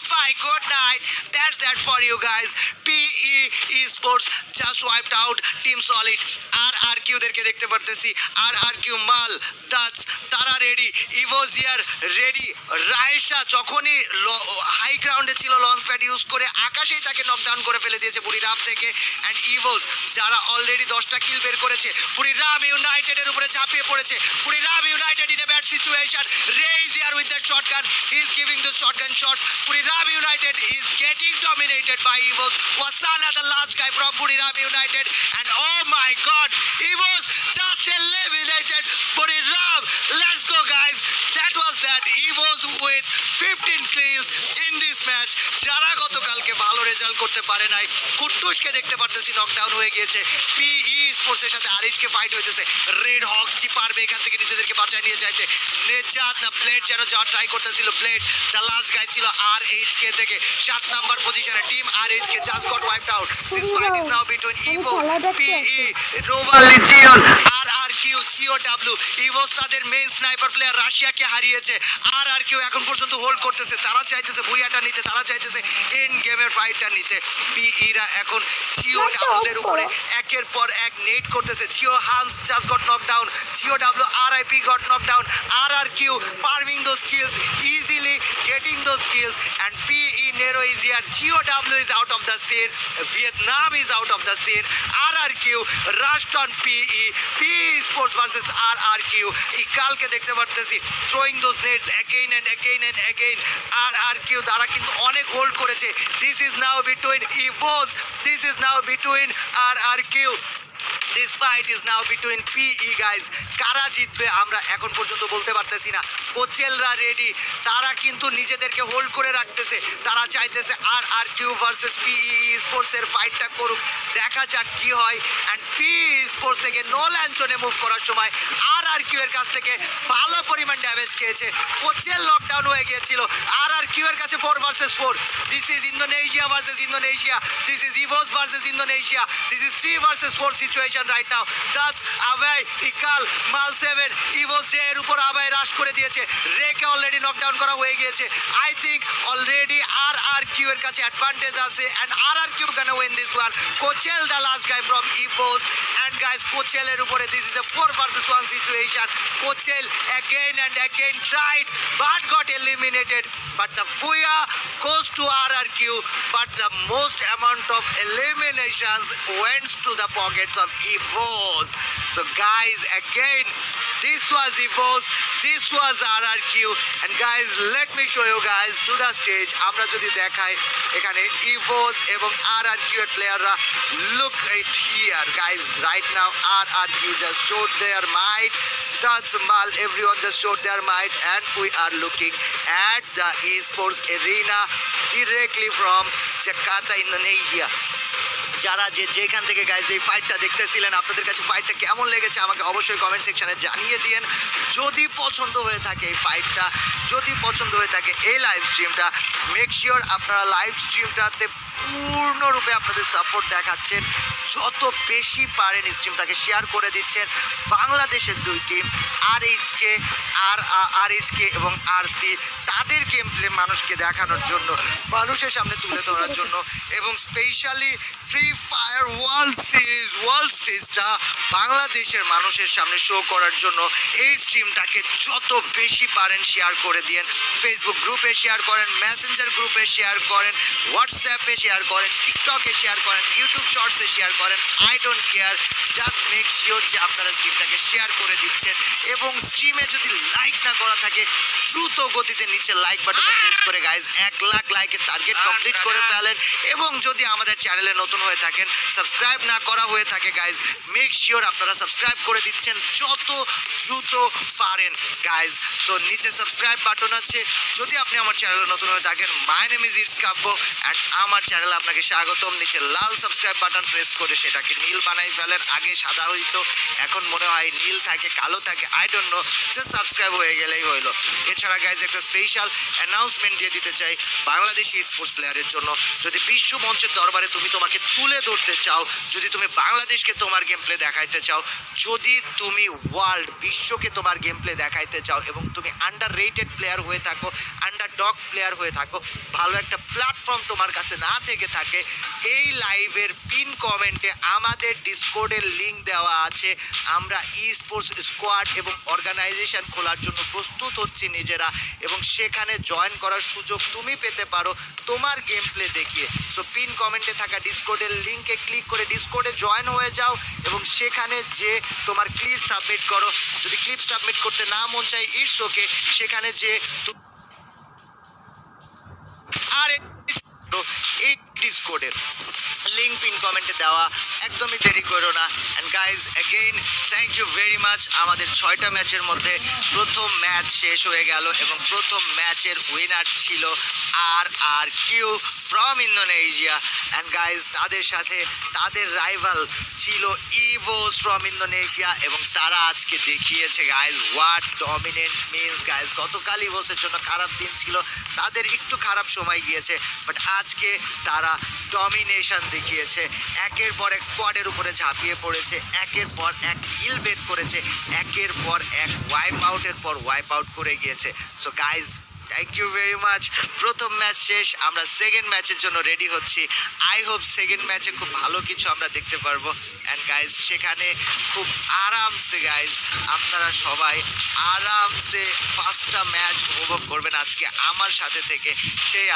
Bye, good night. That's that for you guys. PE Esports just wiped out Team Solid. RRQ দেরকে দেখতে পারতেছি। RRQ মাল দাস তারা ready. ইভোজিয়ার ready. রায়েশা যখনই high গ্রাউন্ডে ছিল লঞ্চ প্যাড ইউজ করে আকাশেই তাকে নকডাউন করে ফেলে দিয়েছে বুড়িরাম থেকে। অ্যান্ড ইভোজ যারা অলরেডি 10টা কিল বের করেছে বুড়িরাম ইউনাইটেডের উপরে ঝাঁপিয়ে পড়েছে। Buriram United in a bad situation. Raze here with that shotgun. He is giving the shotgun shots. Buriram United is getting dominated by Evos. Wasana, the last guy from Buriram United, and oh my God, Evos just eliminated Buriram. Let's go, guys. That was that. Evos with 15 kills in this match. যারা গতকালকে ভালো result করতে পারে নাই, কুট্টুসকে দেখতে পারতেছি knockdown হয়ে গিয়েছে। পিই স্পোর্টসের সাথে আরিজকে ফাইট হইতেছে। রেড হকস কি পারবে এখান থেকে নিজেদেরকে বাঁচায় নিয়ে যাইতে? নেজাত না ব্লেড যেন যাওয়ার ট্রাই করতেছিল। ব্লেড দ্য লাস্ট গাই ছিল RHK থেকে 7 নাম্বার পজিশনে। Team RHK just got wiped out. This fight is now between Evo, PE, Nova Legion, RRQ, COW। Evos তাদের মেইন স্নাইপার প্লেয়ার রাশিয়াকে হারিয়েছে। RRQ এখন পর্যন্ত হোল্ড করতেছে। তারা চাইতেছে বুইয়াটা নিতে, তারা চাইতেছে ইন গেমের ফাইটটা নিতে। পিইরা এখন COW দের উপরে একের পর এক নেট করতেছে। Jio Hans just got knock down. COW RIP goat knock down. RRQ farming those kills, easily getting those kills, and PE Nero is here. GOW is out of the scene. Vietnam is out of the scene. RRQ rushed on PE. PE Sports versus RRQ. ইকালকে দেখতে পারতেছি throwing those nets again and again and again. RRQ তারা কিন্তু অনেক hold করেছে। This is now between EVOS. This is now between RRQ. This fight is now between PE guys. কারা জিতবে আমরা এখন পর্যন্ত বলতে পারতেছি না। কোচেলরা রেডি, তারা কিন্তু নিজেদেরকে হোল্ড করে রাখতেছে। তারা চাইতেছে RRQ ভার্সেস PE স্পোর্টস এর ফাইটটা করুক, দেখা যাক কি হয়। অ্যান্ড PE স্পোর্টস থেকে নো ল্যান্সনে মুভ করার সময় RRQ এর কাছ থেকে ভালো পরিমাণ ড্যামেজ খেয়েছে। কোচেল লকডাউন হয়ে গিয়েছিল। RRQ এর কাছে 4 versus 4। This is Indonesia versus Indonesia. This is Evos versus Indonesia. This is 3 versus 4 situation right now. দাস আবাই ইকাল মাল 7 ইভোস রে এর উপর আবাই রাশ করে দিয়েছে। রেকে অলরেডি নকডাউন করা হয়ে গিয়েছে। আই থিংক অলরেডি RRQ এর কাছে অ্যাডভান্টেজ আছে and RRQ gonna win this one. কোচেল the last guy from Evos and guys কোচেলের উপরে this is a 4 versus 1 situation. কোচেল again and again tried but got eliminated, but the Fuya goes to RRQ, but the most amount of eliminations went to the pockets of EVOS. So guys, again, this was EVOS, this was RRQ, and guys, let me show you guys to the stage. আমরা যদি দেখাই এখানে EVOS এবং RRQ এর প্লেয়াররা, look at here guys, right now RRQ just showed their might. That's Mal, everyone just showed their might, and we are looking at the esports arena directly from Jakarta, Indonesia. যারা যেখান থেকে guys এই ফাইটটা দেখতেছিলেন, আপনাদের কাছে ফাইটটা কেমন লেগেছে আমাকে অবশ্যই কমেন্ট সেকশনে জানিয়ে দিন। যদি পছন্দ হয়ে থাকে এই ফাইটটা, যদি পছন্দ হয়ে থাকে এই লাইভ স্ট্রিমটা, মেক শিওর আপনারা লাইভ স্ট্রিমটাতে পূর্ণরূপে আপনাদের সাপোর্ট দেখাচ্ছেন। যত বেশি পারেন স্ট্রিমটাকে শেয়ার করে দিচ্ছেন। বাংলাদেশের দুই টিম RHK এবং RC তাদের গেম প্লে মানুষকে দেখানোর জন্য, মানুষের সামনে তুলে ধরার জন্য, এবং স্পেশালি ফ্রি ফায়ার ওয়ার্ল্ড স্টেজটা বাংলাদেশের মানুষের সামনে শো করার জন্য এই স্ট্রিমটাকে যত বেশি পারেন শেয়ার করে দিন। ফেসবুক গ্রুপে শেয়ার করেন, মেসেঞ্জার গ্রুপে শেয়ার করেন, হোয়াটসঅ্যাপে শেয়ার করেন, টিকটকে শেয়ার করেন, ইউটিউব শর্টসে শেয়ার করেন। I don't care, just make sure যে আপনারা স্ট্রিমটাকে শেয়ার করে দিচ্ছেন। এবং স্ট্রিমে যদি লাইক না করা থাকে দ্রুত গতিতে নিচে লাইক বাটনে প্রেস করে গাইজ 1 লাখ লাইকের টার্গেট কমপ্লিট করে ফেলেন। এবং যদি আমাদের চ্যানেলে নতুন হয়ে থাকেন, সাবস্ক্রাইব না করা হয়ে থাকে গাইজ, মেক শিওর আপনারা সাবস্ক্রাইব করে দিচ্ছেন যত দ্রুত পারেন গাইজ। তো নিচে সাবস্ক্রাইব বাটন আছে। যদি আপনি আমার চ্যানেলে নতুন হয়ে থাকেন, my name is it's Kabya and আমার চ্যানেলে আপনাকে স্বাগতম। নিচে লাল সাবস্ক্রাইব বাটন প্রেস করে সেটাকে নীল বানাই ফেলেন। আগে সাদা হইতো, এখন মনে হয় নীল থাকে, কালো থাকে, I don't know, just subscribe হয়ে গেলেই হইলো। এছাড়া গাইজ একটা স্পেশাল অ্যানাউন্সমেন্ট চ্যালেঞ্জ দিয়ে দিতে চাই বাংলাদেশি স্পোর্টস প্লেয়ারের জন্য। যদি বিশ্ব মঞ্চের দরবারে তুমি তোমাকে তুলে ধরতে চাও, যদি তুমি বাংলাদেশকে তোমার গেম প্লে দেখাইতে চাও, যদি তুমি ওয়ার্ল্ড বিশ্বকে তোমার গেম প্লে দেখাইতে চাও এবং তুমি আন্ডার রেটেড প্লেয়ার হয়ে থাকো, আন্ডার ডগ প্লেয়ার হয়ে থাকো, ভালো একটা প্ল্যাটফর্ম তোমার কাছে না থেকে থাকে, এই লাইভের পিন কমেন্টে আমাদের ডিসকর্ডের লিংক দেওয়া আছে। আমরা ই স্পোর্টস স্কোয়াড এবং অর্গানাইজেশন খোলার জন্য প্রস্তুত হচ্ছি নিজেরা, এবং সেখানে জয়েন করার সুযোগ তুমি পেতে পারো তোমার গেম প্লে দেখিয়ে। সো পিন কমেন্টে থাকা ডিসকর্ডের লিংকে ক্লিক করে ডিসকর্ডে জয়েন হয়ে যাও এবং সেখানে যে তোমার ক্লিপ সাবমিট করো। যদি ক্লিপ সাবমিট করতে না মন চাই, ইটস ওকে, সেখানে যে আর এই ডিসকর্ডের লিঙ্ক পিন কমেন্টে দেওয়া, একদমই দেরি করো না। And guys again thank you very much. আমাদের 6টা ম্যাচের মধ্যে প্রথম ম্যাচ শেষ হয়ে গেল এবং প্রথম ম্যাচের উইনার ছিল RRQ from Indonesia. And guys তাদের সাথে তাদের রাইভাল ছিল ইভোস ফ্রম ইন্দোনেশিয়া, এবং তারা আজকে দেখিয়েছে guys what dominant means. Guys গতকাল ইভোসের জন্য খারাপ দিন ছিল, তাদের একটু খারাপ সময় গিয়েছে, বাট আজকে তারা ডমিনেশন দেখিয়েছে। একের পর এক স্কোয়াডের উপরে ঝাঁপিয়ে পড়েছে, একের পর এক কিল বেট করেছে, একের পর এক ওয়াইপ আউটের পর ওয়াইপ আউট করে গিয়েছে। So guys thank you very much. প্রথম ম্যাচ শেষ, আমরা সেকেন্ড ম্যাচের জন্য রেডি হচ্ছি। আই হোপ সেকেন্ড ম্যাচে খুব ভালো কিছু আমরা দেখতে পারবো। অ্যান্ড গাইজ সেখানে খুব আরামসে গাইজ আপনারা সবাই আরামসে 5টা ম্যাচ উপভোগ করবেন আজকে আমার সাথে থেকে। সেই